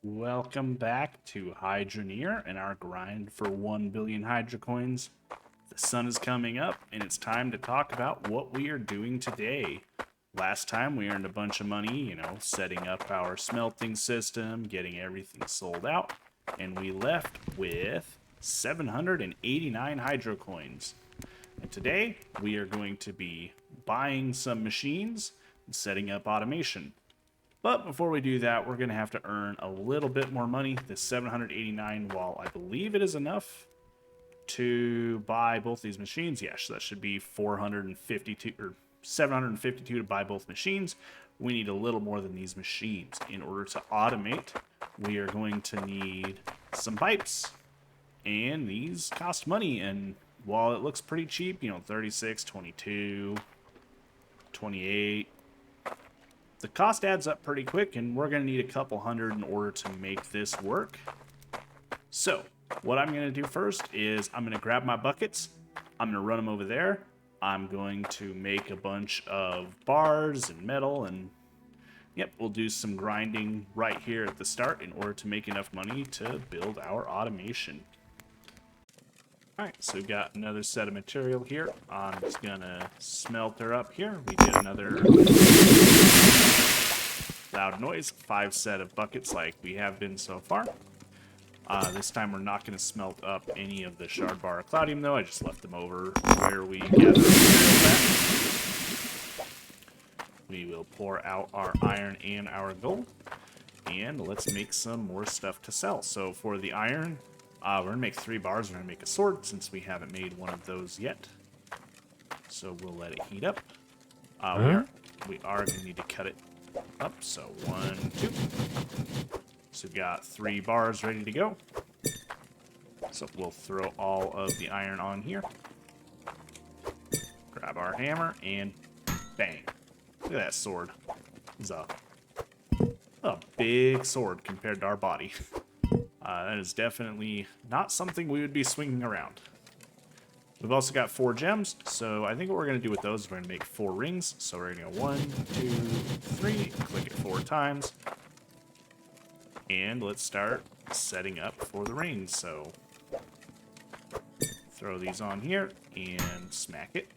Welcome back to Hydroneer and our grind for 1 billion Hydro coins. The sun is coming up and it's time to talk about what we are doing today. Last time we earned a bunch of money, setting up our smelting system, getting everything sold out, and we left with 789 Hydro coins. And today we are going to be buying some machines and setting up automation. But before we do that, we're going to have to earn a little bit more money. This 789, while I believe it is enough to buy both these machines, yes, that should be 452 or 752 to buy both machines. We need a little more than these machines. In order to automate, we are going to need some pipes. And these cost money, and while it looks pretty cheap, 36, 22, 28, the cost adds up pretty quick, and we're going to need a couple hundred in order to make this work. So what I'm going to do first is I'm going to grab my buckets. I'm going to run them over there. I'm going to make a bunch of bars and metal, and we'll do some grinding right here at the start in order to make enough money to build our automation. Alright, so we've got another set of material here. I'm just gonna smelt her up here. We did another loud noise, 5 set of buckets like we have been so far. This time we're not going to smelt up any of the shard bar or cloudium though. I just left them over where we gathered materials at. We will pour out our iron and our gold. And let's make some more stuff to sell. So for the iron, we're going to make 3 bars. We're going to make a sword since we haven't made one of those yet. So we'll let it heat up. We are going to need to cut it up. So 1, 2. So we've got 3 bars ready to go. So we'll throw all of the iron on here. Grab our hammer and bang. Look at that sword. It's a big sword compared to our body. That is definitely not something we would be swinging around. We've also got 4 gems, so I think what we're going to do with those is we're going to make 4 rings. So we're going to go 1, 2, 3, click it 4 times. And let's start setting up for the rings. So throw these on here and smack it.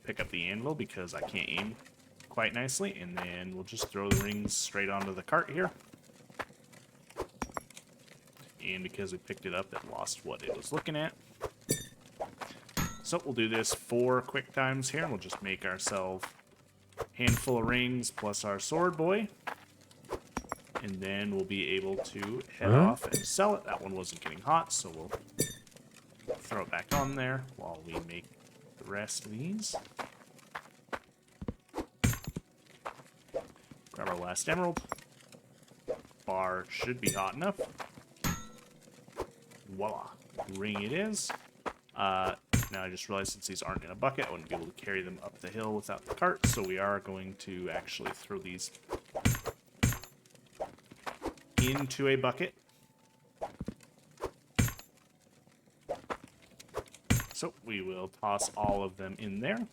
Pick up the anvil because I can't aim quite nicely, and then we'll just throw the rings straight onto the cart here. And because we picked it up, it lost what it was looking at. So we'll do this 4 quick times here, and we'll just make ourselves a handful of rings plus our sword boy. And then we'll be able to head off and sell it. That one wasn't getting hot, so we'll throw it back on there while we make the rest of these. Grab our last emerald. Bar should be hot enough. Voila. Ring it is. Now I just realized since these aren't in a bucket, I wouldn't be able to carry them up the hill without the cart, so we are going to actually throw these into a bucket. So we will toss all of them in there.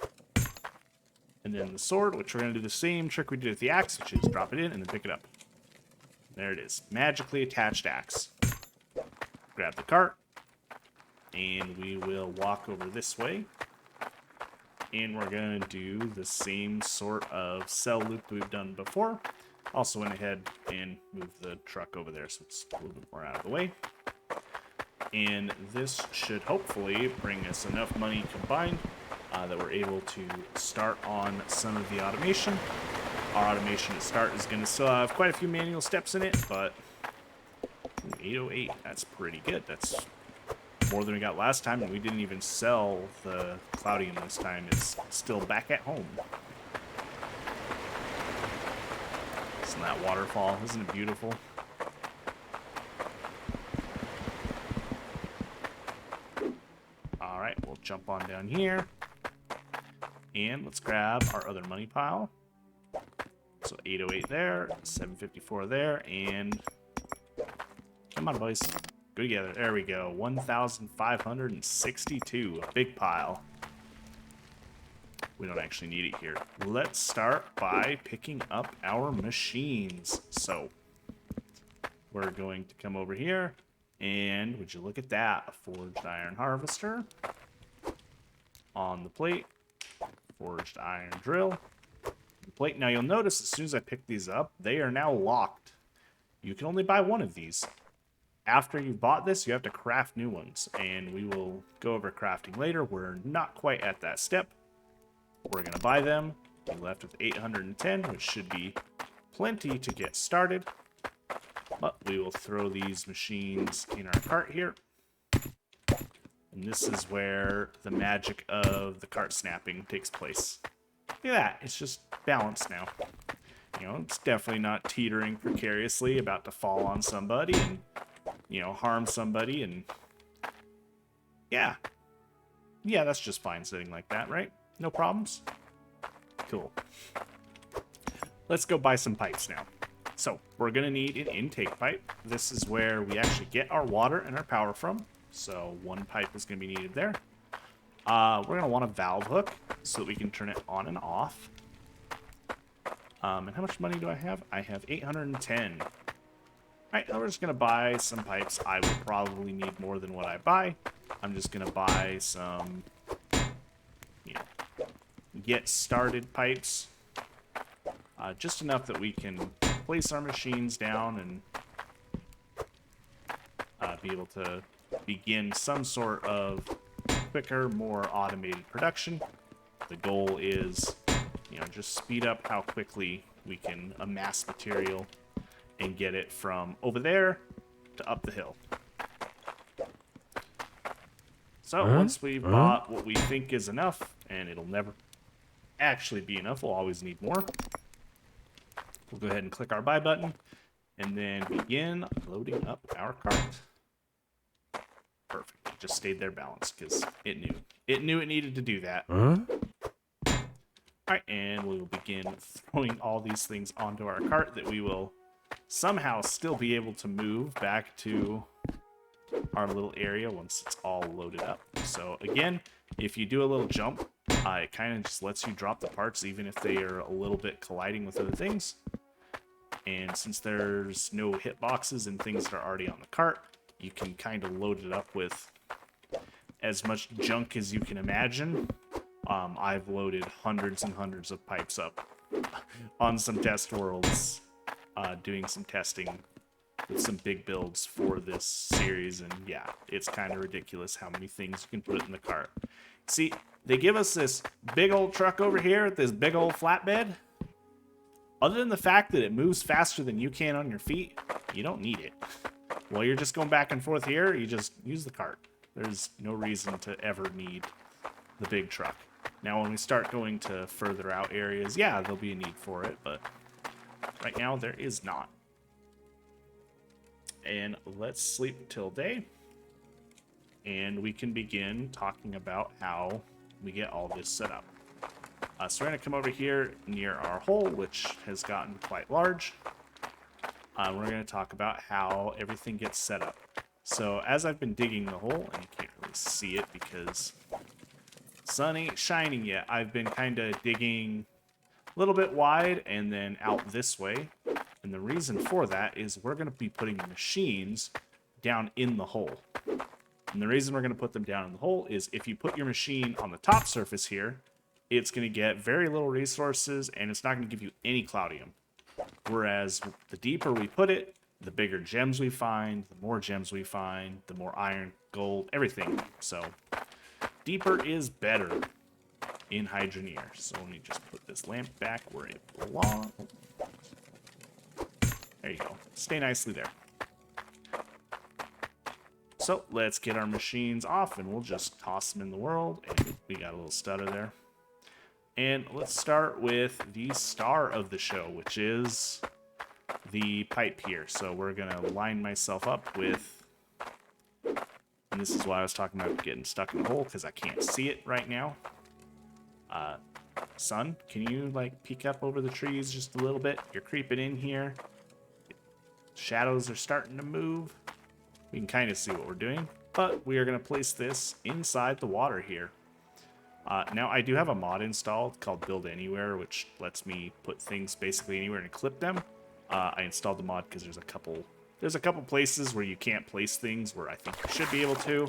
And then the sword, which we're going to do the same trick we did with the axe, which is drop it in and then pick it up. There it is. Magically attached axe. Grab the cart. And we will walk over this way. And we're going to do the same sort of cell loop that we've done before. Also went ahead and moved the truck over there so it's a little bit more out of the way. And this should hopefully bring us enough money combined that we're able to start on some of the automation. Our automation at start is going to still have quite a few manual steps in it, but 808, that's pretty good. That's more than we got last time, and we didn't even sell the cloudium this time. It's still back at home. Isn't that waterfall? Isn't it beautiful? Alright, we'll jump on down here. And let's grab our other money pile. So 808 there, 754 there, and come on, boys. Go together. There we go. 1,562. A big pile. We don't actually need it here. Let's start by picking up our machines. So we're going to come over here, and would you look at that? A forged iron harvester on the plate, forged iron drill. The plate. Now you'll notice as soon as I pick these up, they are now locked. You can only buy one of these. After you've bought this, you have to craft new ones, and we will go over crafting later. We're not quite at that step. We're going to buy them. We're left with 810, which should be plenty to get started. But we will throw these machines in our cart here. And this is where the magic of the cart snapping takes place. Look at that. It's just balanced now. You know, it's definitely not teetering precariously, about to fall on somebody and, you know, harm somebody. And yeah, that's just fine sitting like that, right? No problems? Cool. Let's go buy some pipes now. So we're going to need an intake pipe. This is where we actually get our water and our power from. So one pipe is going to be needed there. We're going to want a valve hook so that we can turn it on and off. And how much money do I have? I have 810. All right, now we're just going to buy some pipes. I will probably need more than what I buy. I'm just going to buy some, you know, get started pipes. Just enough that we can place our machines down and be able to begin some sort of quicker, more automated production. The goal is, you know, just speed up how quickly we can amass material and get it from over there to up the hill. So once we've bought what we think is enough, and it'll never actually be enough, we'll always need more. We'll go ahead and click our buy button and then begin loading up our cart. Perfect. It just stayed there balanced because it knew. It knew it needed to do that. Alright, and we will begin throwing all these things onto our cart that we will somehow still be able to move back to our little area once it's all loaded up. So again, if you do a little jump, it kind of just lets you drop the parts even if they are a little bit colliding with other things. And since there's no hitboxes and things that are already on the cart, you can kind of load it up with as much junk as you can imagine. I've loaded hundreds and hundreds of pipes up on some test worlds, doing some testing with some big builds for this series, and yeah, it's kind of ridiculous how many things you can put in the cart. See, they give us this big old truck over here, this big old flatbed. Other than the fact that it moves faster than you can on your feet, you don't need it. While you're just going back and forth here, you just use the cart. There's no reason to ever need the big truck. Now, when we start going to further out areas, yeah, there'll be a need for it, but right now there is not. And let's sleep till day, and we can begin talking about how we get all this set up. So we're going to come over here near our hole, which has gotten quite large. We're going to talk about how everything gets set up. So as I've been digging the hole, and you can't really see it because the sun ain't shining yet, I've been kind of digging a little bit wide and then out this way. And the reason for that is we're going to be putting machines down in the hole. And the reason we're going to put them down in the hole is if you put your machine on the top surface here, it's going to get very little resources and it's not going to give you any cloudium. Whereas the deeper we put it, the bigger gems we find, the more gems we find, the more iron, gold, everything. So deeper is better in Hydroneer. So let me just put this lamp back where it belongs. There you go. Stay nicely there. So let's get our machines off and we'll just toss them in the world. And we got a little stutter there. And let's start with the star of the show, which is the pipe here. So we're going to line myself up with, and this is why I was talking about getting stuck in the hole, because I can't see it right now. Sun, can you like peek up over the trees just a little bit? You're creeping in here. Shadows are starting to move. We can kind of see what we're doing, but we are going to place this inside the water here. Now I do have a mod installed called Build Anywhere, which lets me put things basically anywhere and clip them. I installed the mod because there's a couple places where you can't place things where I think you should be able to.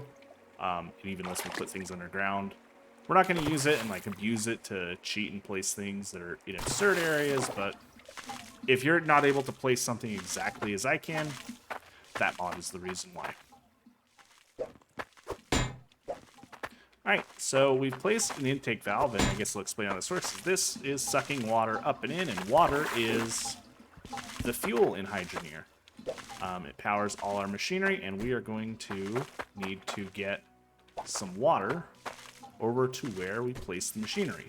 It even lets me put things underground. We're not going to use it and like abuse it to cheat and place things that are in absurd areas, but if you're not able to place something exactly as I can, that mod is the reason why. Alright, so we've placed an intake valve, and I guess I'll explain how this works. This is sucking water up and in, and water is the fuel in Hydroneer. It powers all our machinery, and we are going to need to get some water over to where we place the machinery.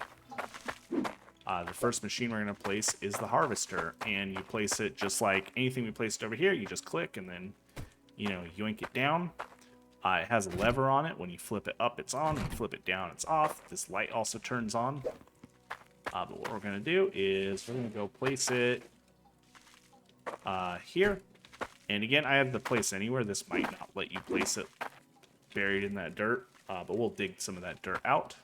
The first machine we're going to place is the harvester, and you place it just like anything we placed over here. You just click and then, yoink it down. It has a lever on it. When you flip it up, it's on. When you flip it down, it's off. This light also turns on. But what we're going to do is we're going to go place it here. And again, I have the place anywhere. This might not let you place it buried in that dirt, but we'll dig some of that dirt out.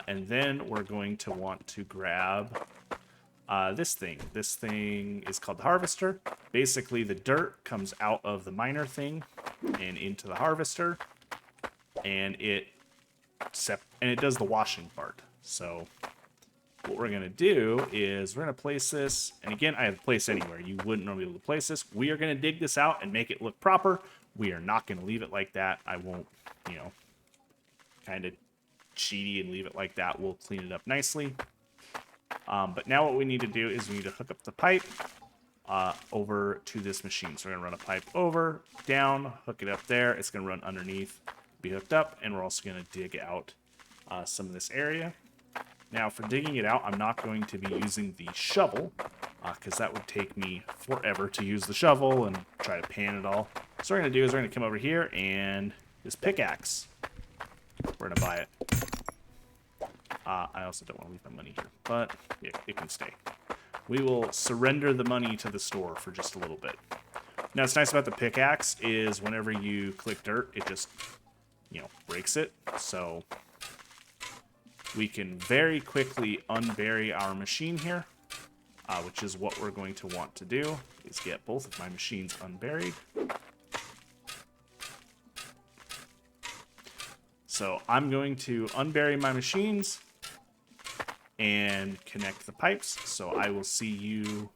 And then we're going to want to grab this thing. This thing is called the harvester. Basically, the dirt comes out of the miner thing and into the harvester, and it does the washing part. So what we're going to do is we're going to place this, and again, I have place anywhere. You wouldn't normally be able to place this. We are going to dig this out and make it look proper. We are not going to leave it like that. I won't, kind of cheaty and leave it like that. We'll clean it up nicely. But now what we need to do is we need to hook up the pipe over to this machine. So we're going to run a pipe over, down, hook it up there. It's going to run underneath, be hooked up, and we're also going to dig out some of this area. Now, for digging it out, I'm not going to be using the shovel, because that would take me forever to use the shovel and try to pan it all. So what we're going to do is we're going to come over here, and this pickaxe, we're going to buy it. I also don't want to leave my money here, but it can stay. We will surrender the money to the store for just a little bit. Now, what's nice about the pickaxe is whenever you click dirt, it just, breaks it. So we can very quickly unbury our machine here, which is what we're going to want to do, is get both of my machines unburied. So I'm going to unbury my machines and connect the pipes. So I will see you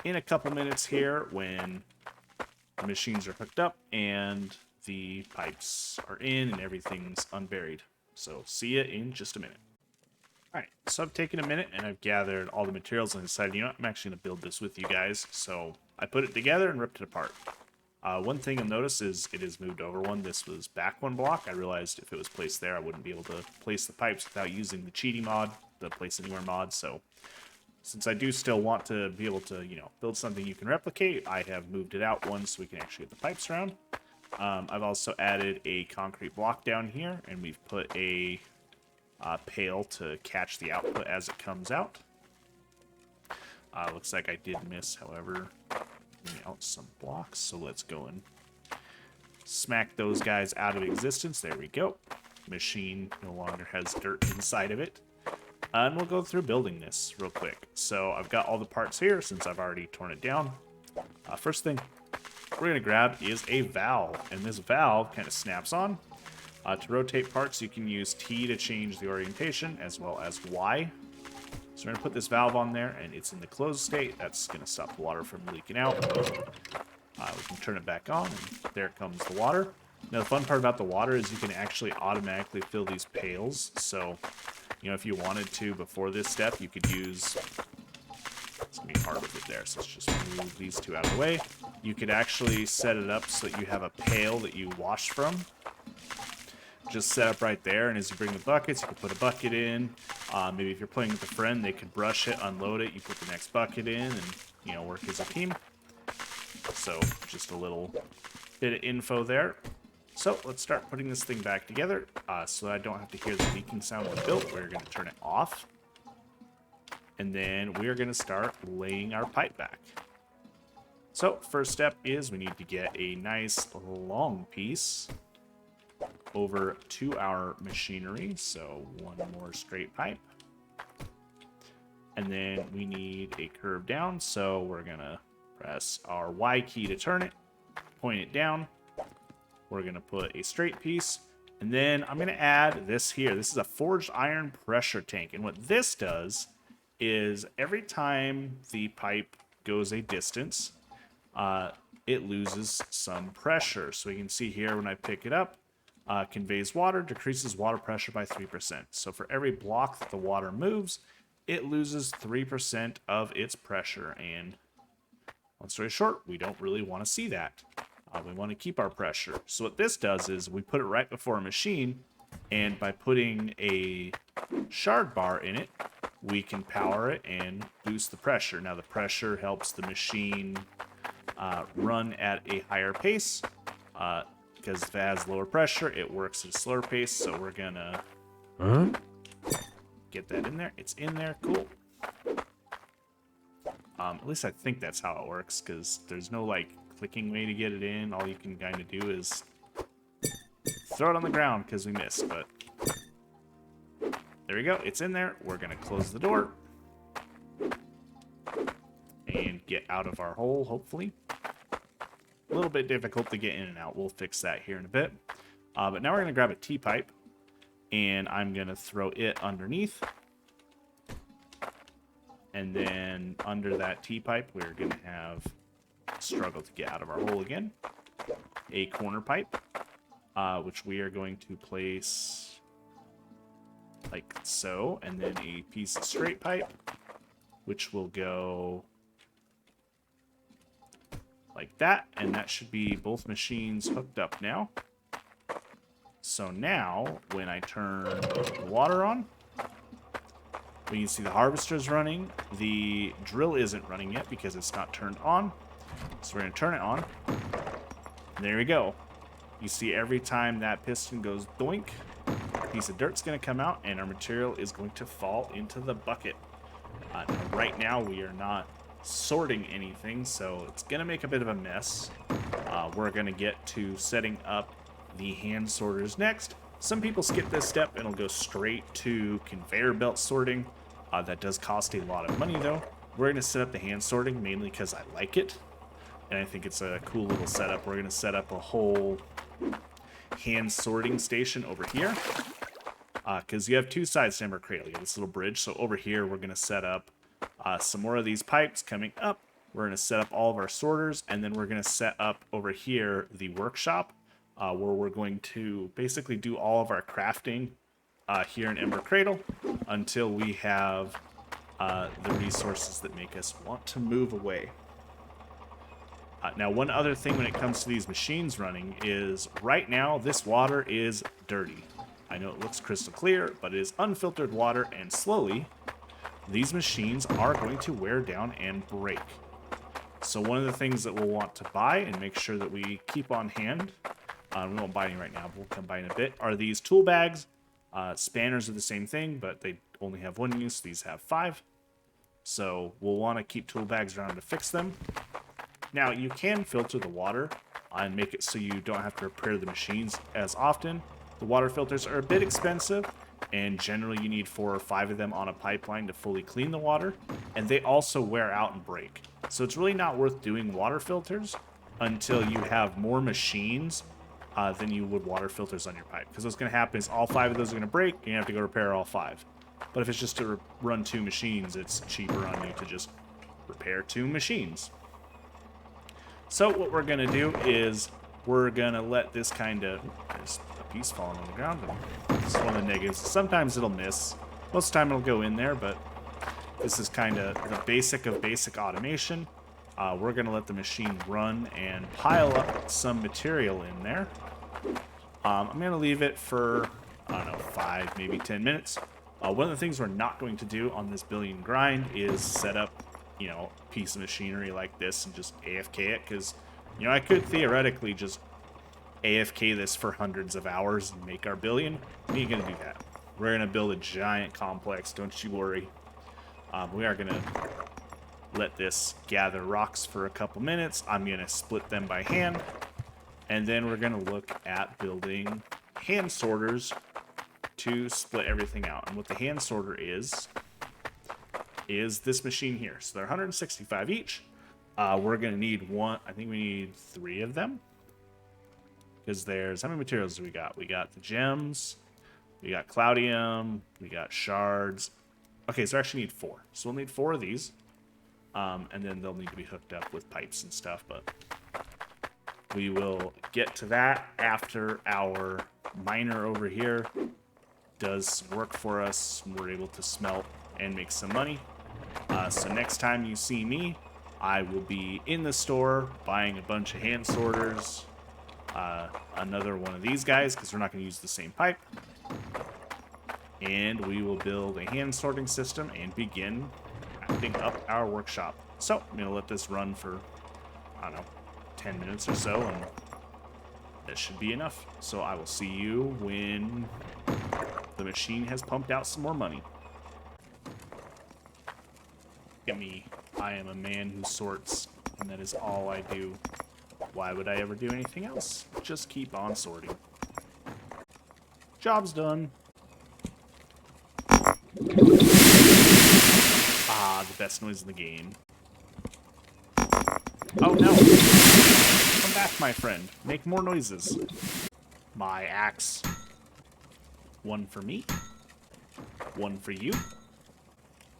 in a couple minutes here when the machines are hooked up and the pipes are in and everything's unburied. So see you in just a minute. Alright, so I've taken a minute and I've gathered all the materials and decided, I'm actually going to build this with you guys. So I put it together and ripped it apart. One thing you'll notice is it is moved over one. This was back one block. I realized if it was placed there, I wouldn't be able to place the pipes without using the cheating mod, the place anywhere mod. So since I do still want to be able to, build something you can replicate, I have moved it out one so we can actually get the pipes around. I've also added a concrete block down here, and we've put a pail to catch the output as it comes out. Looks like I did miss, however, out some blocks, so let's go and smack those guys out of existence. There we go. Machine no longer has dirt inside of it. And we'll go through building this real quick. So I've got all the parts here since I've already torn it down. First thing we're going to grab is a valve, and this valve kind of snaps on. To rotate parts, you can use T to change the orientation, as well as Y. So we're going to put this valve on there, and it's in the closed state. That's going to stop the water from leaking out. We can turn it back on, and there comes the water. Now, the fun part about the water is you can actually automatically fill these pails. So, if you wanted to before this step, you could use... It's going to be hard with it there, so let's just move these two out of the way. You could actually set it up so that you have a pail that you wash from. Just set up right there, and as you bring the buckets, you can put a bucket in. Maybe if you're playing with a friend, they could brush it, unload it, you put the next bucket in, and work as a team. So just a little bit of info there. So let's start putting this thing back together, so I don't have to hear the leaking sound of the build. We're going to turn it off, and then we're going to start laying our pipe back. So first step is we need to get a nice long piece over to our machinery. So one more straight pipe. And then we need a curve down. So we're going to press our Y key to turn it, point it down. We're going to put a straight piece. And then I'm going to add this here. This is a forged iron pressure tank. And what this does is every time the pipe goes a distance, it loses some pressure. So we can see here when I pick it up, conveys water, decreases water pressure by 3%. So for every block that the water moves, it loses 3% of its pressure. And long story short, we don't really want to see that. We want to keep our pressure. So what this does is we put it right before a machine, and by putting a shard bar in it, we can power it and boost the pressure. Now the pressure helps the machine run at a higher pace, because if it has lower pressure, it works at a slower pace. So we're gonna get that in there. It's in there. Cool. At least I think that's how it works, because there's no like clicking way to get it in. All you can kind of do is throw it on the ground because we missed, but there we go. It's in there. We're gonna close the door and get out of our hole, hopefully. A little bit difficult to get in and out. We'll fix that here in a bit. But now we're gonna grab a T-pipe, and I'm gonna throw it underneath. And then under that T-pipe, we're gonna have struggle to get out of our hole again. A corner pipe, which we are going to place like so, and then a piece of straight pipe, which will go like that, and that should be both machines hooked up now. So now, when I turn the water on, we can see the harvester's running. The drill isn't running yet because it's not turned on. So we're going to turn it on. And there we go. You see every time that piston goes doink, a piece of dirt's going to come out, and our material is going to fall into the bucket. Right now, we are not sorting anything, so it's going to make a bit of a mess. We're going to get to setting up the hand sorters next. Some people skip this step and it'll go straight to conveyor belt sorting. That does cost a lot of money, though. We're going to set up the hand sorting mainly because I like it, and I think it's a cool little setup. We're going to set up a whole hand sorting station over here, because you have two sides to Ember Cradle. You have this little bridge, so over here we're going to set up some more of these pipes coming up. We're going to set up all of our sorters, and then we're going to set up over here the workshop, where we're going to basically do all of our crafting here in Ember Cradle until we have the resources that make us want to move away. Now, one other thing when it comes to these machines running is right now this water is dirty. I know it looks crystal clear, but it is unfiltered water, and slowly these machines are going to wear down and break. So one of the things that we'll want to buy and make sure that we keep on hand, we won't buy any right now, but we'll come by in a bit, are these tool bags. Spanners are the same thing, but they only have one use. These have 5. So we'll want to keep tool bags around to fix them. Now, you can filter the water and make it so you don't have to repair the machines as often. The water filters are a bit expensive, and generally you need 4 or 5 of them on a pipeline to fully clean the water, and they also wear out and break. So it's really not worth doing water filters until you have more machines than you would water filters on your pipe. Because what's going to happen is all 5 of those are going to break, and you have to go repair all 5. But if it's just to run 2 machines, it's cheaper on you to just repair 2 machines. So what we're going to do is we're going to let this kind of... There's a piece falling on the ground. It's one of the negatives. Sometimes it'll miss. Most of the time it'll go in there, but this is kind of the basic of basic automation. We're going to let the machine run and pile up some material in there. I'm going to leave it for, I don't know, 5, maybe 10 minutes. One of the things we're not going to do on this billion grind is set up, you know, a piece of machinery like this and just AFK it, because, you know, I could theoretically just AFK this for hundreds of hours and make our billion. We ain't going to do that. We're going to build a giant complex, don't you worry. We are going to let this gather rocks for a couple minutes. I'm going to split them by hand, and then we're going to look at building hand sorters to split everything out. And what the hand sorter is this machine here. So they're 165 each. We're going to need one. I think we need 3 of them. Because there's, how many materials do we got? We got the gems, we got cloudium, we got shards. Okay, so I actually need 4. So we'll need 4 of these. And then they'll need to be hooked up with pipes and stuff. But we will get to that after our miner over here does work for us. We're able to smelt and make some money. So next time you see me, I will be in the store buying a bunch of hand sorters. Another one of these guys, because we're not going to use the same pipe. And we will build a hand sorting system and begin wrapping up our workshop. So I'm going to let this run for, I don't know, 10 minutes or so, and that should be enough. So I will see you when the machine has pumped out some more money. Look at me. I am a man who sorts, and that is all I do. Why would I ever do anything else? Just keep on sorting. Job's done. Ah, the best noise in the game. Oh no! Come back, my friend. Make more noises. My axe. 1 for me. 1 for you.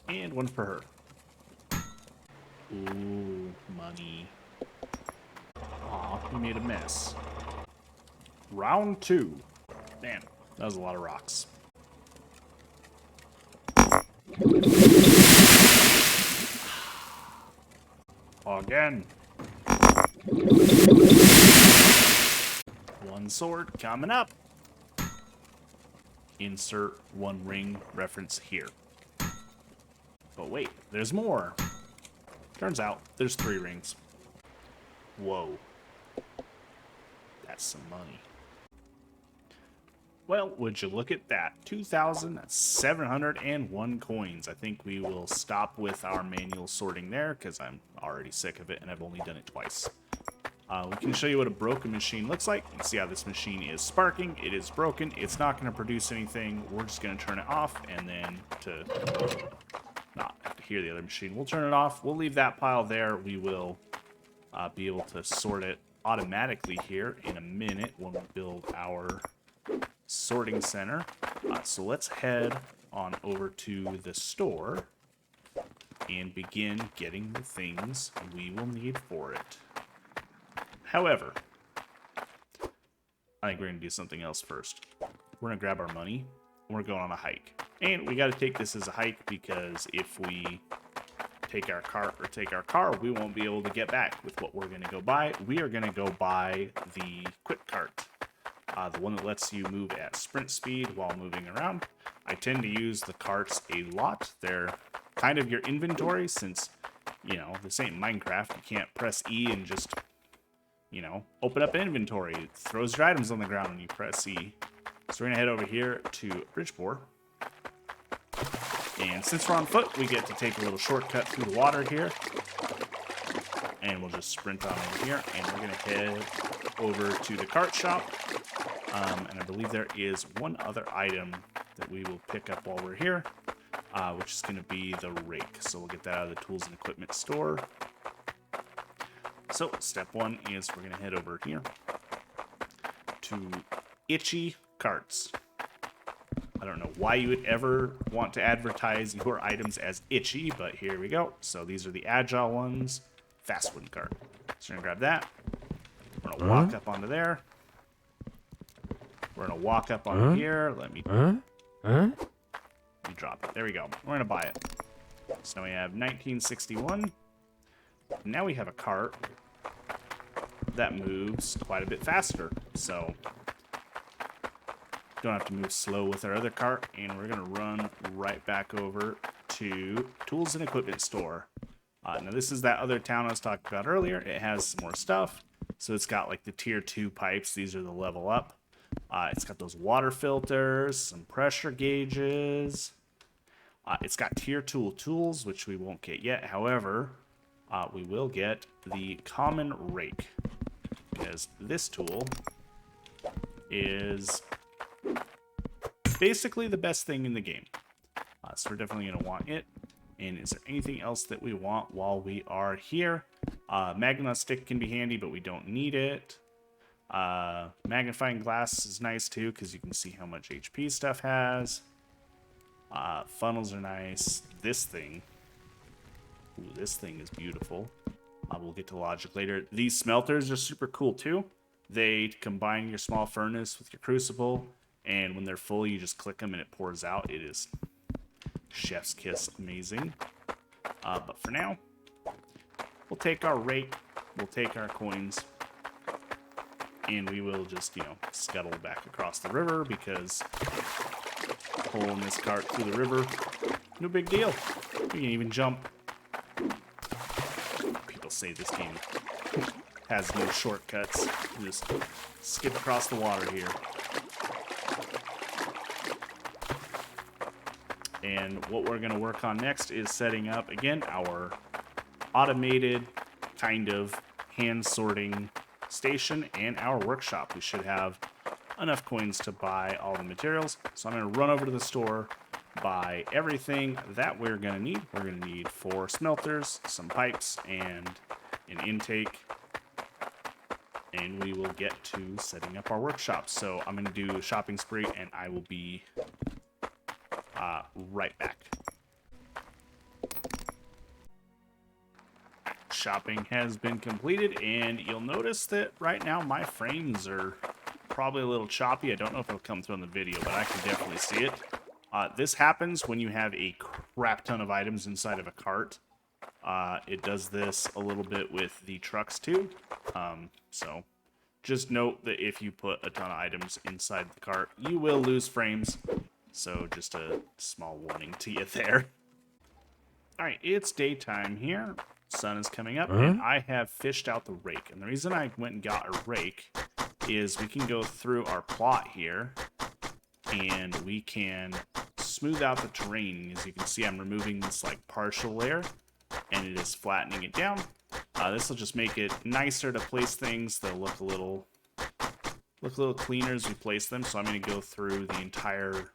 And 1 for her. Ooh, money. Aw, he made a mess. Round 2. Man, that was a lot of rocks. Again. 1 sword coming up. Insert 1 ring reference here. But wait, there's more. Turns out there's 3 rings. Whoa. That's some money. Well, would you look at that? 2,701 coins. I think we will stop with our manual sorting there because I'm already sick of it and I've only done it twice. We can show you what a broken machine looks like. You can see how this machine is sparking. It is broken. It's not going to produce anything. We're just going to turn it off, and then to not have to hear the other machine, we'll turn it off. We'll leave that pile there. We will be able to sort it automatically here in a minute when we build our sorting center. So let's head on over to the store and begin getting the things we will need for it. However, I think we're going to do something else first. We're going to grab our money and we're going on a hike. And we got to take this as a hike because if we take our cart or take our car, we won't be able to get back with what we're going to go buy. We are going to go buy the quick cart. The one that lets you move at sprint speed while moving around. I tend to use the carts a lot. They're kind of your inventory since, you know, this ain't Minecraft. You can't press E and just, you know, open up an inventory. It throws your items on the ground when you press E. So we're going to head over here to Bridgeport. And since we're on foot, we get to take a little shortcut through the water here. And we'll just sprint on over here. And we're going to head over to the cart shop. And I believe there is one other item that we will pick up while we're here, which is going to be the rake. So we'll get that out of the tools and equipment store. So step 1 is we're going to head over here to Itchy Carts. I don't know why you would ever want to advertise your items as itchy, but here we go. So these are the agile ones, fast wooden cart. So we're going to grab that. We're going to walk up onto there. We're going to walk up on here. Let me drop it. There we go. We're going to buy it. So now we have 1961. Now we have a cart that moves quite a bit faster. So don't have to move slow with our other cart. And we're going to run right back over to Tools and Equipment Store. Now this is that other town I was talking about earlier. It has some more stuff. So it's got like the tier 2 pipes. These are the level up. It's got those water filters, some pressure gauges. It's got tier 2 tools, which we won't get yet. However, we will get the common rake, because this tool is Basically the best thing in the game. So we're definitely going to want it. And is there anything else that we want while we are here? Magma stick can be handy, but we don't need it. Magnifying glass is nice too, because you can see how much HP stuff has. Funnels are nice. This thing. Ooh, this thing is beautiful. We'll get to logic later. These smelters are super cool too. They combine your small furnace with your crucible, and when they're full, you just click them and it pours out. It is chef's kiss amazing. But for now, we'll take our rake, we'll take our coins, and we will just, scuttle back across the river, because pulling this cart through the river, no big deal. We can even jump. People say this game has no shortcuts. You just skip across the water here. And what we're going to work on next is setting up, again, our automated kind of hand sorting station and our workshop. We should have enough coins to buy all the materials. So I'm going to run over to the store, buy everything that we're going to need. We're going to need 4 smelters, some pipes, and an intake. And we will get to setting up our workshop. So I'm going to do a shopping spree, and I will be right back. Shopping has been completed, and you'll notice that right now my frames are probably a little choppy. I don't know if it'll come through on the video, but I can definitely see it. This happens when you have a crap ton of items inside of a cart. It does this a little bit with the trucks too. So just note that if you put a ton of items inside the cart, you will lose frames. So just a small warning to you there. All right, it's daytime here. Sun is coming up, and I have fished out the rake. And the reason I went and got a rake is we can go through our plot here, and we can smooth out the terrain. As you can see, I'm removing this like partial layer, and it is flattening it down. This will just make it nicer to place things. They'll look a little cleaner as we place them. So I'm going to go through the entire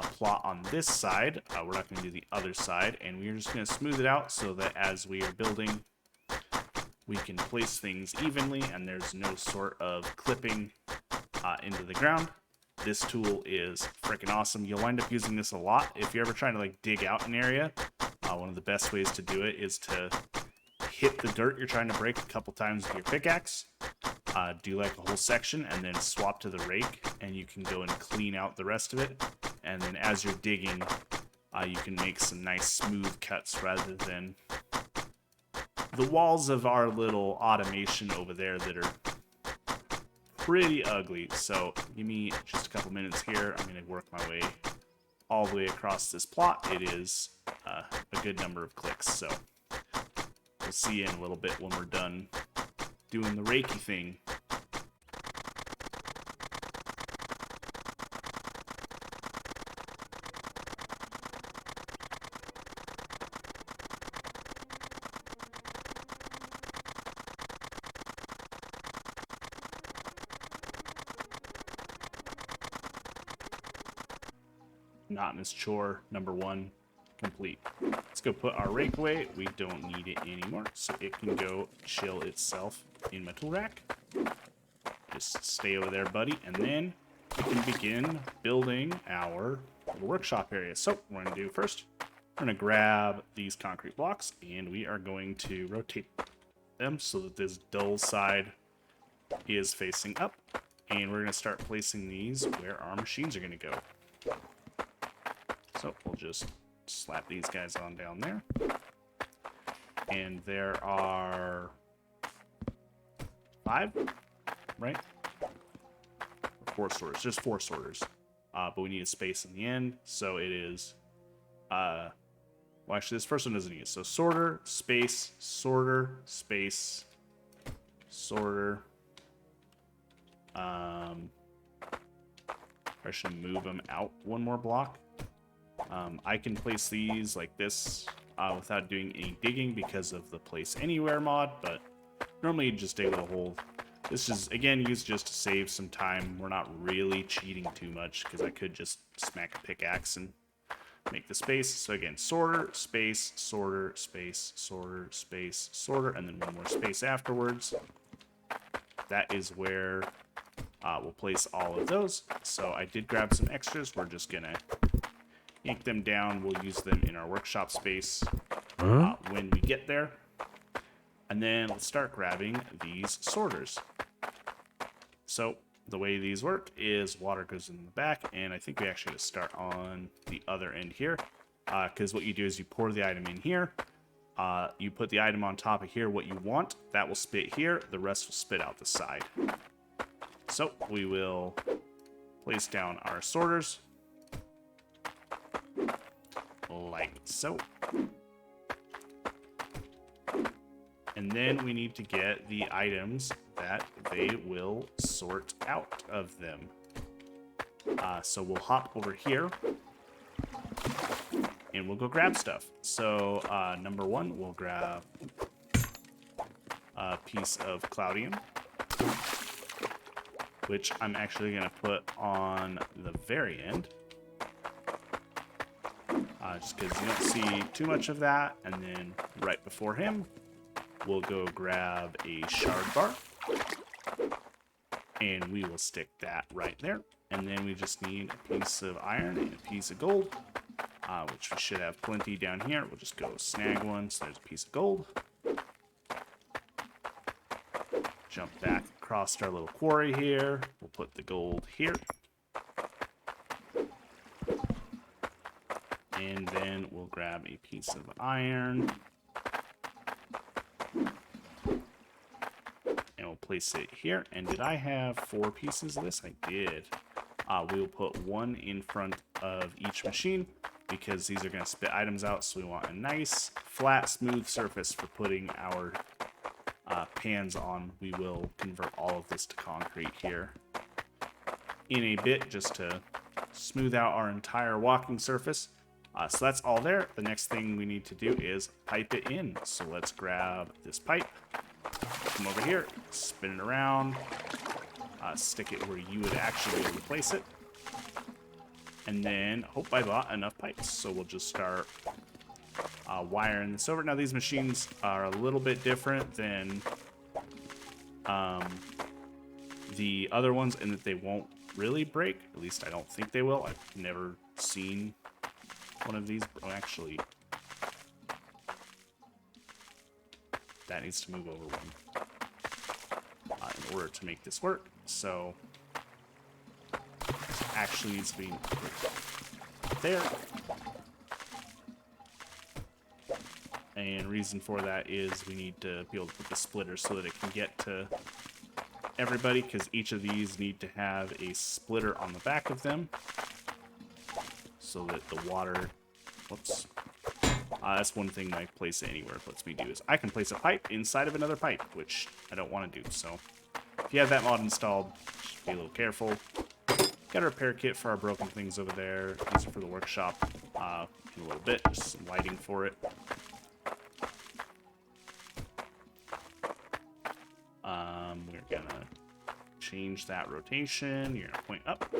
plot on this side. We're not going to do the other side, and we're just going to smooth it out so that as we are building, we can place things evenly and there's no sort of clipping into the ground. This tool is freaking awesome. You'll wind up using this a lot if you're ever trying to like dig out an area. One of the best ways to do it is to hit the dirt you're trying to break a couple times with your pickaxe. Do like a whole section and then swap to the rake, and you can go and clean out the rest of it. And then as you're digging, you can make some nice smooth cuts rather than the walls of our little automation over there that are pretty ugly. So give me just a couple minutes here. I'm going to work my way all the way across this plot. It is a good number of clicks. So we'll see you in a little bit when we're done doing the Reiki thing. Monotonous chore number 1 complete. Let's go put our rake away. We don't need it anymore, so it can go chill itself in my tool rack. Just stay over there, buddy, and then we can begin building our little workshop area. So what we're going to do first, we're going to grab these concrete blocks, and we are going to rotate them so that this dull side is facing up, and we're going to start placing these where our machines are going to go. So we'll just slap these guys on down there. And there are 5, right? 4 sorters, just 4 sorters. But we need a space in the end, so it is, well actually this first one doesn't need it. So sorter, space, sorter, space, sorter. I should move them out 1 more block. I can place these like this without doing any digging because of the place anywhere mod, but normally you just dig a hole This is, again, used just to save some time. We're not really cheating too much because I could just smack a pickaxe and make the space. So again, sorter, space, sorter, space, sorter, space, sorter, and then one more space afterwards. That is where we'll place all of those. So I did grab some extras. We're just going to yank them down. We'll use them in our workshop space when we get there. And then let's start grabbing these sorters. So the way these work is water goes in the back, and I think we actually have to start on the other end here, because what you do is you pour the item in here, you put the item on top of here, what you want, that will spit here, the rest will spit out the side. So we will place down our sorters, like so. And then we need to get the items that they will sort out of them. So we'll hop over here and we'll go grab stuff. So number one, we'll grab a piece of Cloudium, which I'm actually going to put on the very end. Just because you don't see too much of that. And then right before him, we'll go grab a shard bar, and we will stick that right there. And then we just need a piece of iron and a piece of gold, which we should have plenty down here. We'll just go snag one, so there's a piece of gold. Jump back across our little quarry here. We'll put the gold here. And then we'll grab a piece of iron. Place it here. And did I have 4 pieces of this? I did. We will put one in front of each machine because these are going to spit items out, so we want a nice flat smooth surface for putting our pans on. We will convert all of this to concrete here in a bit just to smooth out our entire walking surface. So that's all there. The next thing we need to do is pipe it in. So let's grab this pipe. Come over here, spin it around, stick it where you would actually be able to place it, and then hope I bought enough pipes. So we'll just start wiring this over. Now these machines are a little bit different than the other ones in that they won't really break. At least I don't think they will. I've never seen one of these. Oh, actually, that needs to move over one in order to make this work. So this actually needs to be there. And reason for that is we need to be able to put the splitter so that it can get to everybody, because each of these need to have a splitter on the back of them so that the water, whoops. That's one thing I place it anywhere lets me do is I can place a pipe inside of another pipe, which I don't want to do. So if you have that mod installed, just be a little careful. Got a repair kit for our broken things over there. These are for the workshop in a little bit. Just some lighting for it. We're going to change that rotation. You're going to point up.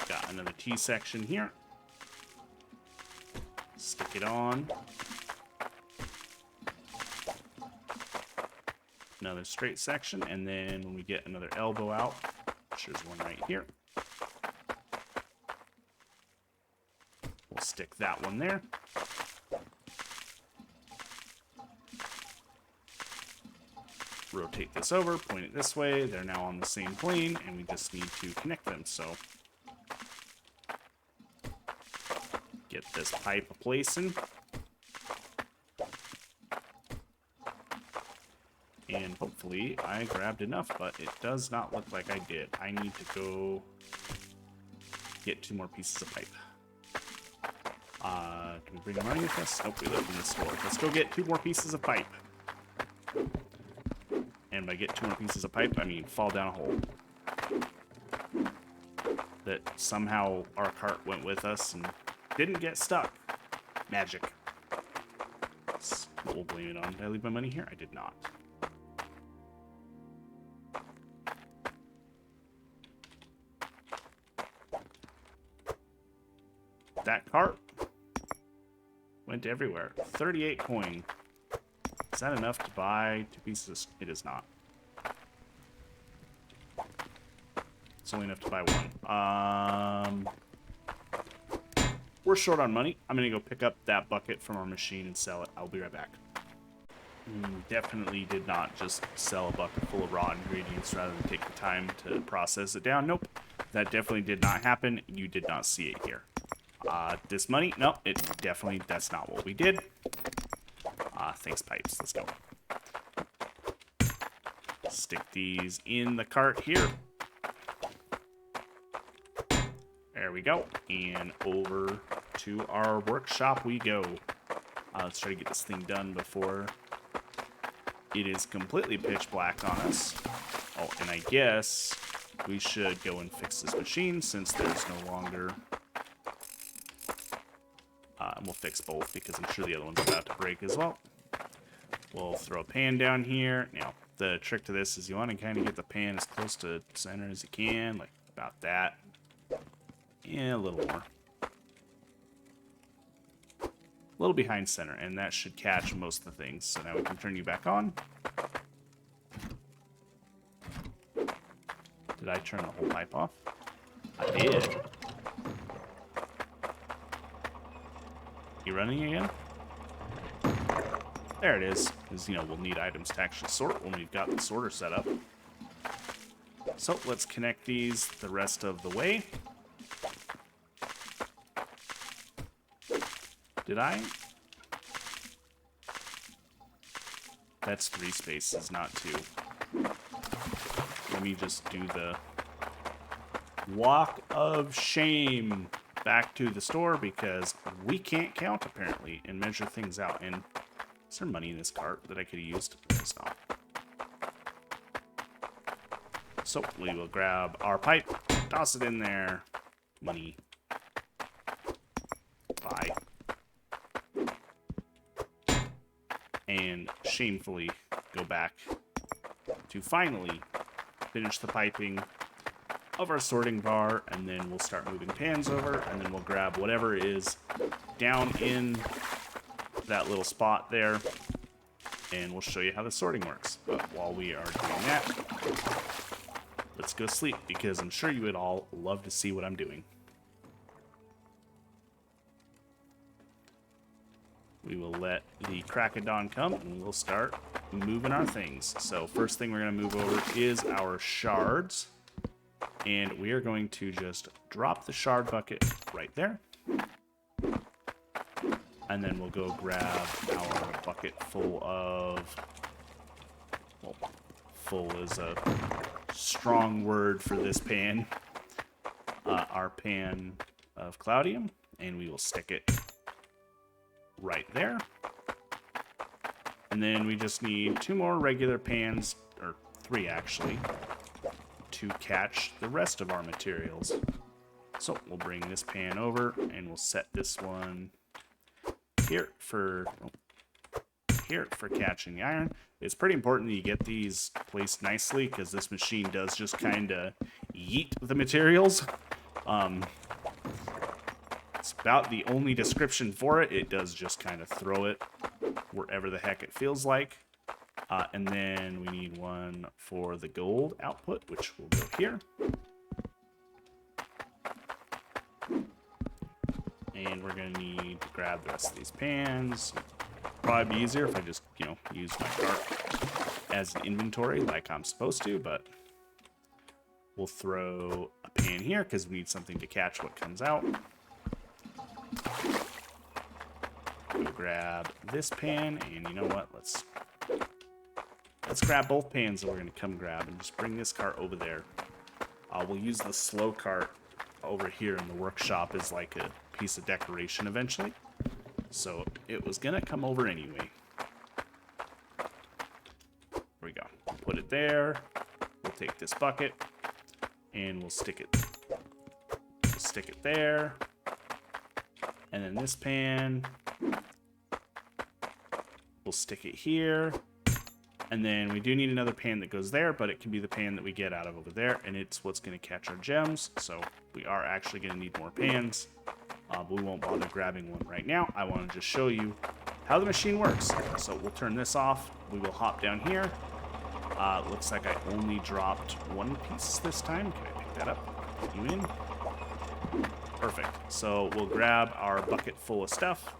Got another T section here. Stick it on. Another straight section, and then when we get another elbow out, which there's one right here, we'll stick that one there. Rotate this over, point it this way. They're now on the same plane, and we just need to connect them. So get this pipe a-placing. And hopefully I grabbed enough, but it does not look like I did. I need to go get 2 more pieces of pipe. Can we bring money with us? Nope, we live in the store. Let's go get 2 more pieces of pipe. And by get 2 more pieces of pipe, I mean fall down a hole. That somehow our cart went with us and didn't get stuck. Magic. That's what we'll blame it on. Did I leave my money here? I did not. that cart went everywhere. 38 coin. Is that enough to buy 2 pieces? It is not. It's only enough to buy 1. We're short on money. I'm gonna go pick up that bucket from our machine and sell it. I'll be right back. Definitely did not just sell a bucket full of raw ingredients rather than take the time to process it down. Nope, that definitely did not happen. You did not see it here. This money, no, that's not what we did. Thanks, pipes. Let's go. Stick these in the cart here. There we go. And over to our workshop we go. Let's try to get this thing done before it is completely pitch black on us. Oh, and I guess we should go and fix this machine since there's no longer... and we'll fix both because I'm sure the other one's about to break as well. We'll throw a pan down here. Now, the trick to this is you want to kind of get the pan as close to center as you can, like about that. Yeah, a little more. A little behind center, and that should catch most of the things. So now we can turn you back on. Did I turn the whole pipe off? I did. You running again? There it is. Because, we'll need items to actually sort when we've got the sorter set up. So let's connect these the rest of the way. Did I? That's 3 spaces, not 2. Let me just do the walk of shame back to the store because we can't count apparently and measure things out. And is there money in this cart that I could have used? It's not. So we will grab our pipe, toss it in there. Money. Bye. And shamefully go back to finally finish the piping of our sorting bar, and then we'll start moving pans over, and then we'll grab whatever is down in that little spot there, and we'll show you how the sorting works. But while we are doing that, let's go sleep, because I'm sure you would all love to see what I'm doing. We will let the crack of dawn come, and we'll start moving our things. So first thing we're going to move over is our shards. And we are going to just drop the shard bucket right there. And then we'll go grab our bucket full of... Well, full is a strong word for this pan. Our pan of Cloudium. And we will stick it right there. And then we just need 2 more regular pans, or 3 actually, to catch the rest of our materials. So we'll bring this pan over and we'll set this one here for catching the iron. It's pretty important that you get these placed nicely because this machine does just kind of yeet the materials. It's about the only description for it. It does just kind of throw it wherever the heck it feels like. And then we need one for the gold output, which will go here. And we're going to need to grab the rest of these pans. Probably be easier if I just, use my cart as an inventory like I'm supposed to, but we'll throw a pan here because we need something to catch what comes out. We'll grab this pan, and you know what? Let's grab both pans that we're going to come grab and just bring this cart over there. We'll use the slow cart over here in the workshop as like a piece of decoration eventually. So it was going to come over anyway. There we go. We'll put it there. We'll take this bucket and we'll stick it there. And then this pan, we'll stick it here. And then we do need another pan that goes there, but it can be the pan that we get out of over there, and it's what's going to catch our gems. So we are actually going to need more pans. but we won't bother grabbing one right now. I want to just show you how the machine works. So we'll turn this off. We will hop down here. Looks like I only dropped one piece this time. Can I pick that up? Put you in. Perfect. So we'll grab our bucket full of stuff.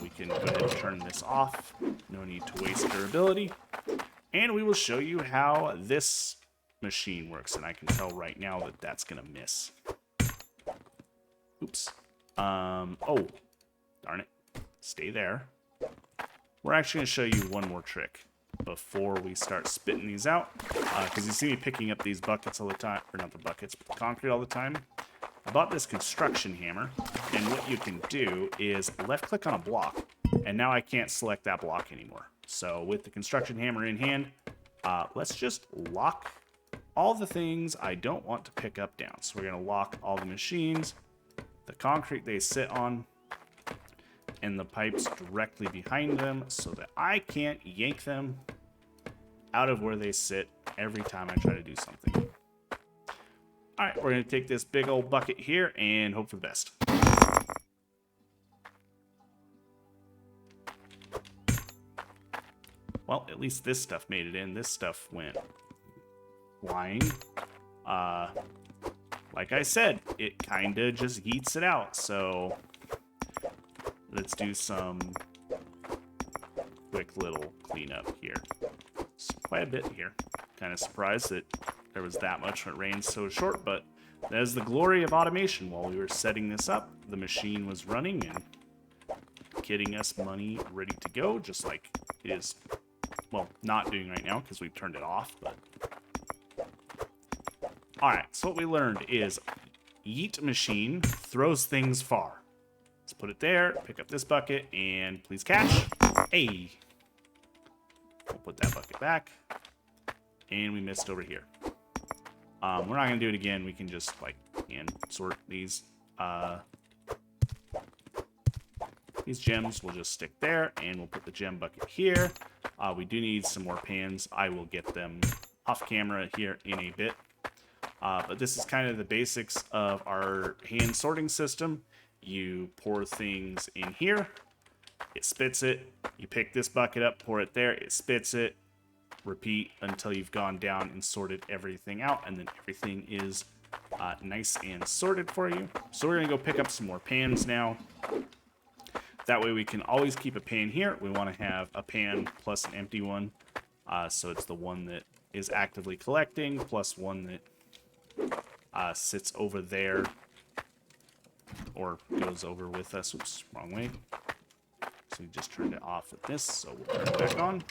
We can go ahead and turn this off. No need to waste durability. And we will show you how this machine works. And I can tell right now that that's going to miss. Oops. Oh, darn it. Stay there. We're actually going to show you one more trick before we start spitting these out. Because you see me picking up these buckets all the time. Or not the buckets, but the concrete all the time. I bought this construction hammer, and what you can do is left-click on a block, and now I can't select that block anymore. So with the construction hammer in hand, let's just lock all the things I don't want to pick up down. So we're going to lock all the machines, the concrete they sit on, and the pipes directly behind them so that I can't yank them out of where they sit every time I try to do something. All right, we're going to take this big old bucket here and hope for the best. Well, at least this stuff made it in. This stuff went flying. Like I said, it kind of just yeets it out. So let's do some quick little cleanup here. It's quite a bit here. Kind of surprised that there was that much when it rained so short, but that is the glory of automation. While we were setting this up, the machine was running and getting us money ready to go, just like it is, well, not doing right now because we've turned it off, but... Alright, so what we learned is yeet machine throws things far. Let's put it there, pick up this bucket, and please cash. Hey! We'll put that bucket back. And we missed over here. We're not going to do it again. We can just, like, hand sort these. These gems will just stick there, and we'll put the gem bucket here. We do need some more pans. I will get them off camera here in a bit. But this is kind of the basics of our hand sorting system. You pour things in here. It spits it. You pick this bucket up, pour it there. It spits it. Repeat until you've gone down and sorted everything out, and then everything is nice and sorted for you. So we're going to go pick up some more pans now. That way we can always keep a pan here. We want to have a pan plus an empty one. So it's the one that is actively collecting plus one that sits over there or goes over with us. Oops, wrong way. So we just turned it off with this, so we'll turn it back on.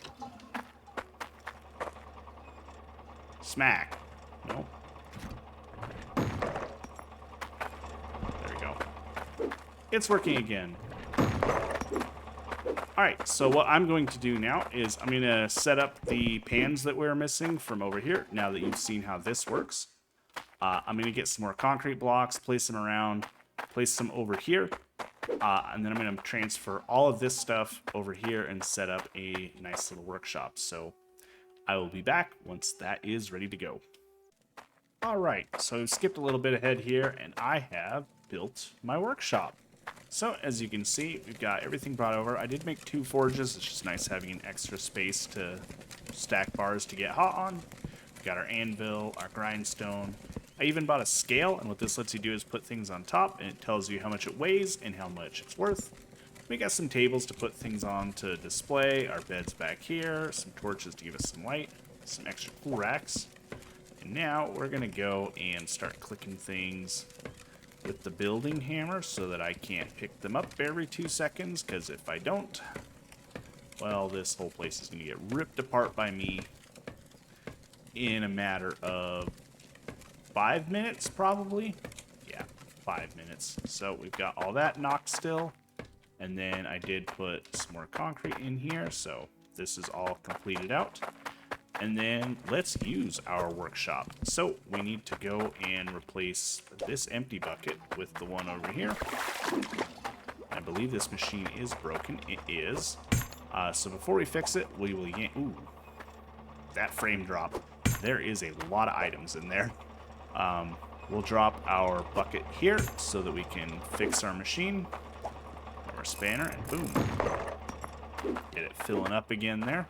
Smack. No. There we go. It's working again. Alright, so what I'm going to do now is I'm going to set up the pans that we're missing from over here, now that you've seen how this works. I'm going to get some more concrete blocks, place them around, place some over here, and then I'm going to transfer all of this stuff over here and set up a nice little workshop. So I will be back once that is ready to go. Alright, so I've skipped a little bit ahead here, and I have built my workshop. So, as you can see, we've got everything brought over. I did make 2 forges. It's just nice having an extra space to stack bars to get hot on. We've got our anvil, our grindstone. I even bought a scale, and what this lets you do is put things on top, and it tells you how much it weighs and how much it's worth. We got some tables to put things on to display, our beds back here, some torches to give us some light, some extra cool racks. And now we're going to go and start clicking things with the building hammer so that I can't pick them up every 2 seconds, because if I don't, well, this whole place is going to get ripped apart by me in a matter of 5 minutes, probably. Yeah, 5 minutes. So we've got all that knocked still, and then I did put some more concrete in here, so this is all completed out. And then let's use our workshop. So we need to go and replace this empty bucket with the one over here. I believe this machine is broken. It is. So before we fix it, we will yank. Ooh, that frame drop. There is a lot of items in there. We'll drop our bucket here so that we can fix our machine. Our spanner, and boom. Get it filling up again there.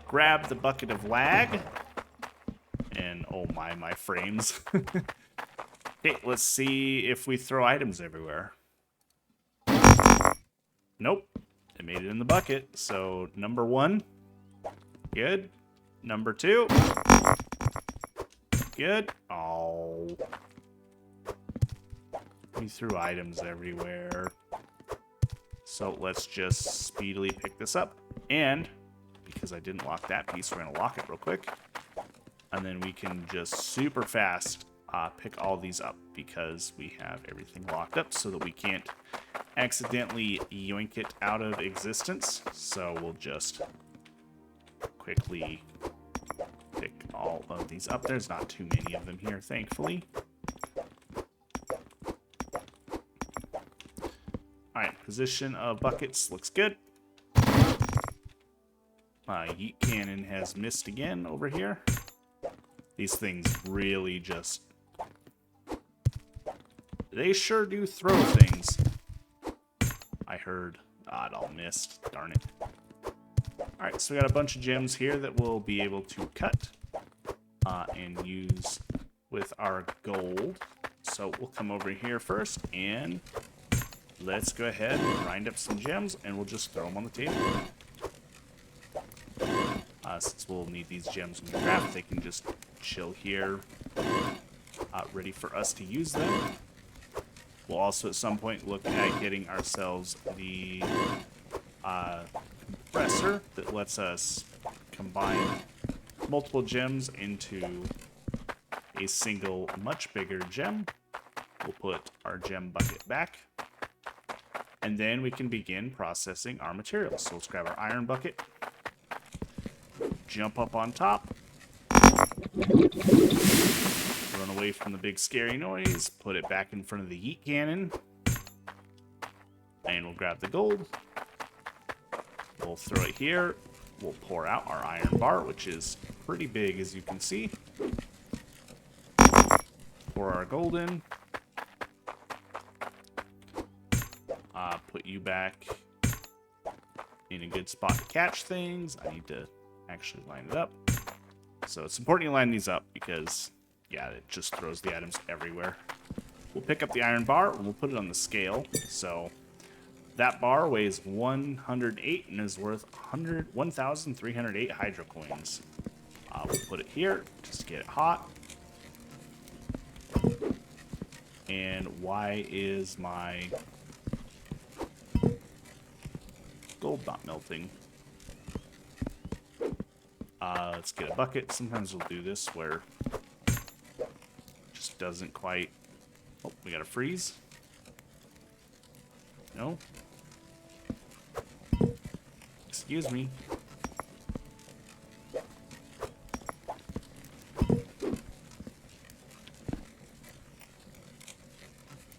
Grab the bucket of lag. And oh my frames. Okay, let's see if we throw items everywhere. Nope. It made it in the bucket. So number 1. Good. Number 2. Good. Oh. We threw items everywhere. So let's just speedily pick this up. And because I didn't lock that piece, we're going to lock it real quick. And then we can just super fast pick all these up because we have everything locked up so that we can't accidentally yoink it out of existence. So we'll just quickly pick all of these up. There's not too many of them here, thankfully. Alright, position of buckets looks good. Yeet cannon has missed again over here. These things really just... They sure do throw things. I heard. Ah, it all missed. Darn it. Alright, so we got a bunch of gems here that we'll be able to cut and use with our gold. So we'll come over here first and let's go ahead and grind up some gems and we'll just throw them on the table. Since we'll need these gems when we craft, they can just chill here, ready for us to use them. We'll also at some point look at getting ourselves the compressor that lets us combine multiple gems into a single, much bigger gem. We'll put our gem bucket back, and then we can begin processing our materials. So let's grab our iron bucket, jump up on top, run away from the big scary noise, put it back in front of the yeet cannon, and we'll grab the gold. We'll throw it here. We'll pour out our iron bar, which is pretty big, as you can see. Pour our gold in. Put you back in a good spot to catch things. I need to actually line it up. So it's important you line these up because, yeah, it just throws the items everywhere. We'll pick up the iron bar and we'll put it on the scale. So that bar weighs 108 and is worth 1,308 hydro coins. We'll put it here just to get it hot. And why is my gold not melting? Let's get a bucket. Sometimes we'll do this where it just doesn't quite... Oh, we got a freeze. No. Excuse me.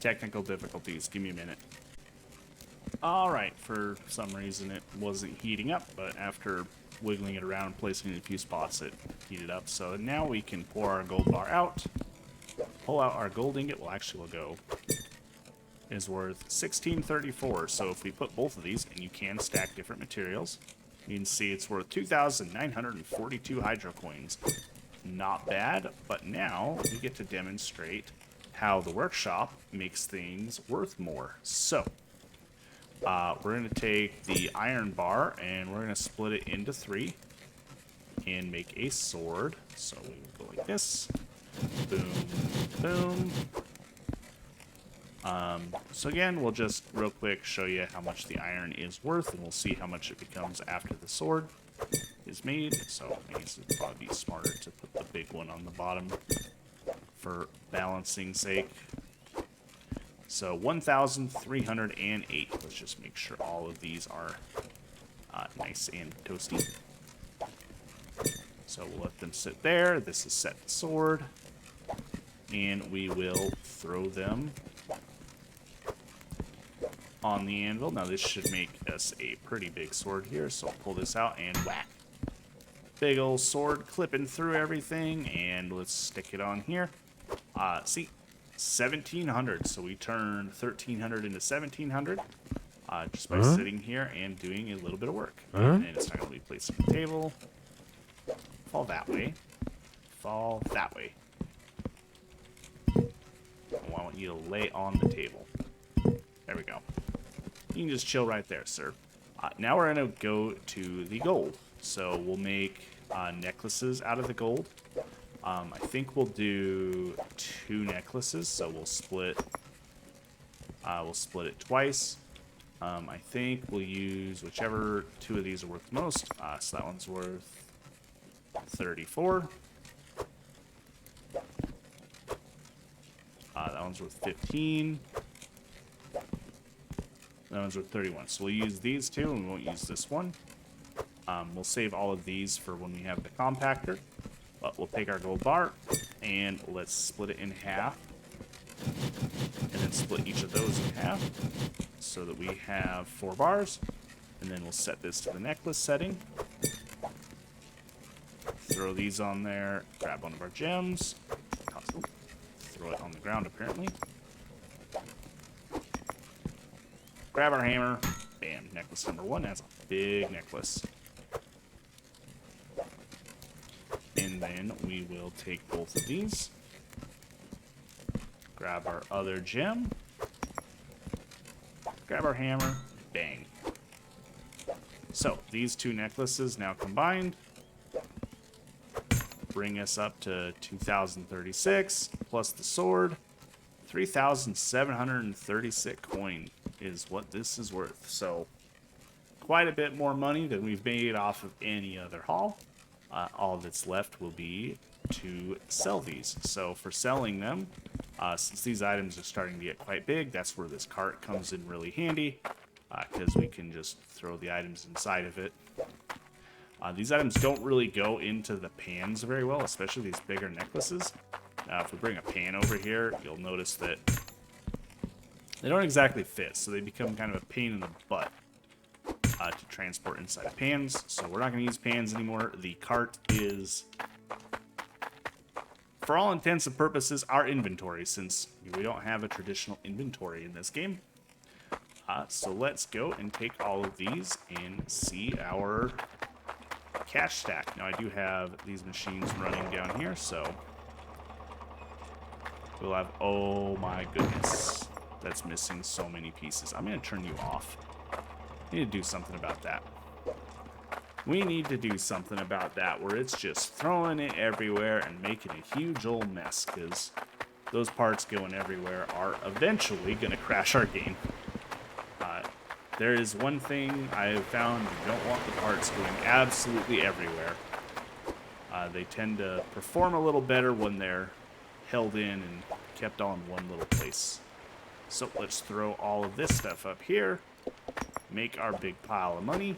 Technical difficulties. Give me a minute. Alright, for some reason it wasn't heating up, but after wiggling it around and placing it in a few spots, it heated up. So now we can pour our gold bar out, pull out our gold ingot. Well, actually we'll go. It is worth 1634. So if we put both of these, and you can stack different materials, you can see it's worth 2,942 hydro coins. Not bad, but now we get to demonstrate how the workshop makes things worth more. So we're going to take the iron bar and we're going to split it into 3 and make a sword. So we will go like this. Boom, boom. So again, we'll just real quick show you how much the iron is worth, and we'll see how much it becomes after the sword is made. So I guess it'd probably be smarter to put the big one on the bottom for balancing sake. So 1,308. Let's just make sure all of these are nice and toasty. So we'll let them sit there. This is set to sword. And we will throw them on the anvil. Now this should make us a pretty big sword here. So I'll pull this out and whack. Big old sword clipping through everything. And let's stick it on here. See, 1,700. So we turned 1,300 into 1,700 just by sitting here and doing a little bit of work. And it's not going to be placed on the table. Fall that way. Fall that way. I want you to lay on the table. There we go. You can just chill right there, sir. Now we're going to go to the gold. So we'll make necklaces out of the gold. I think we'll do 2 necklaces, so we'll split it twice. I think we'll use whichever 2 of these are worth the most. So that one's worth 34. That one's worth 15. That one's worth 31. So we'll use these 2, and we won't use this one. We'll save all of these for when we have the compactor. But we'll take our gold bar, and let's split it in half. And then split each of those in half, so that we have 4 bars. And then we'll set this to the necklace setting. Throw these on there, grab one of our gems. Throw it on the ground, apparently. Grab our hammer. Bam, necklace number 1. That's a big necklace. And then we will take both of these. Grab our other gem. Grab our hammer. Bang. So, these 2 necklaces now combined bring us up to 2,036 plus the sword. 3,736 coin is what this is worth. So, quite a bit more money than we've made off of any other haul. All that's left will be to sell these. So for selling them, since these items are starting to get quite big, that's where this cart comes in really handy, because we can just throw the items inside of it. These items don't really go into the pans very well, especially these bigger necklaces. If we bring a pan over here, you'll notice that they don't exactly fit, so they become kind of a pain in the butt to transport inside of pans. So we're not going to use pans anymore. The cart is, for all intents and purposes, our inventory, since we don't have a traditional inventory in this game. So let's go and take all of these and see our cash stack. Now I do have these machines running down here, so we'll have, oh my goodness, that's missing so many pieces. I'm going to turn you off. I need to do something about that. We need to do something about that where it's just throwing it everywhere and making a huge old mess, because those parts going everywhere are eventually going to crash our game. There is one thing I have found: you don't want the parts going absolutely everywhere. They tend to perform a little better when they're held in and kept on one little place. So let's throw all of this stuff up here, make our big pile of money,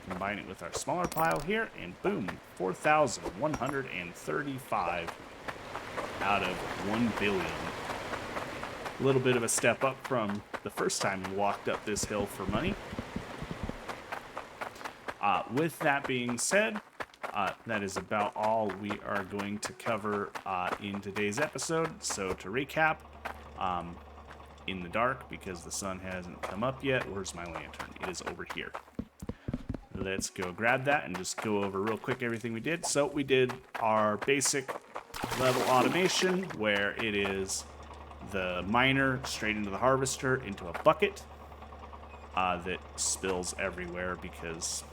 combine it with our smaller pile here, and boom, 4,135 out of 1 billion. A little bit of a step up from the first time we walked up this hill for money. With that being said, that is about all we are going to cover in today's episode. So to recap, in the dark, because the sun hasn't come up yet, where's my lantern? It is over here. Let's go grab that and just go over real quick everything we did. So we did our basic level automation, where it is the miner straight into the harvester into a bucket that spills everywhere because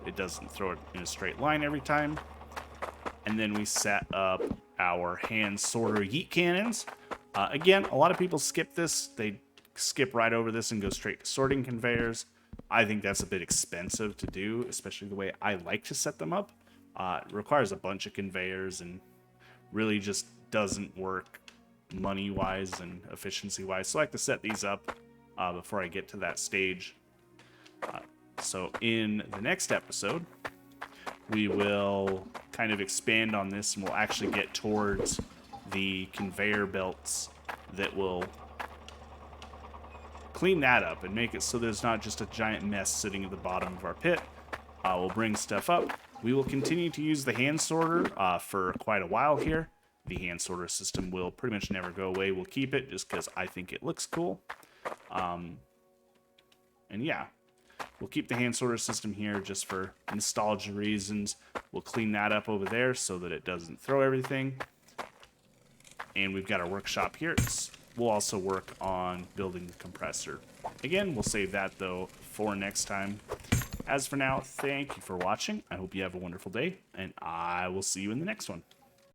it doesn't throw it in a straight line every time. And then we set up our hand sorter yeet cannons. Again, a lot of people skip this. They skip right over this and go straight to sorting conveyors. I think that's a bit expensive to do, especially the way I like to set them up. It requires a bunch of conveyors and really just doesn't work money-wise and efficiency-wise. So I like to set these up before I get to that stage. So in the next episode, we will kind of expand on this, and we'll actually get towards the conveyor belts that will clean that up and make it so there's not just a giant mess sitting at the bottom of our pit. We'll bring stuff up. We will continue to use the hand sorter for quite a while here. The hand sorter system will pretty much never go away. We'll keep it just because I think it looks cool. And yeah, we'll keep the hand sorter system here just for nostalgia reasons. We'll clean that up over there so that it doesn't throw everything. And we've got our workshop here. We'll also work on building the compressor. Again, we'll save that though for next time. As for now, thank you for watching. I hope you have a wonderful day, and I will see you in the next one.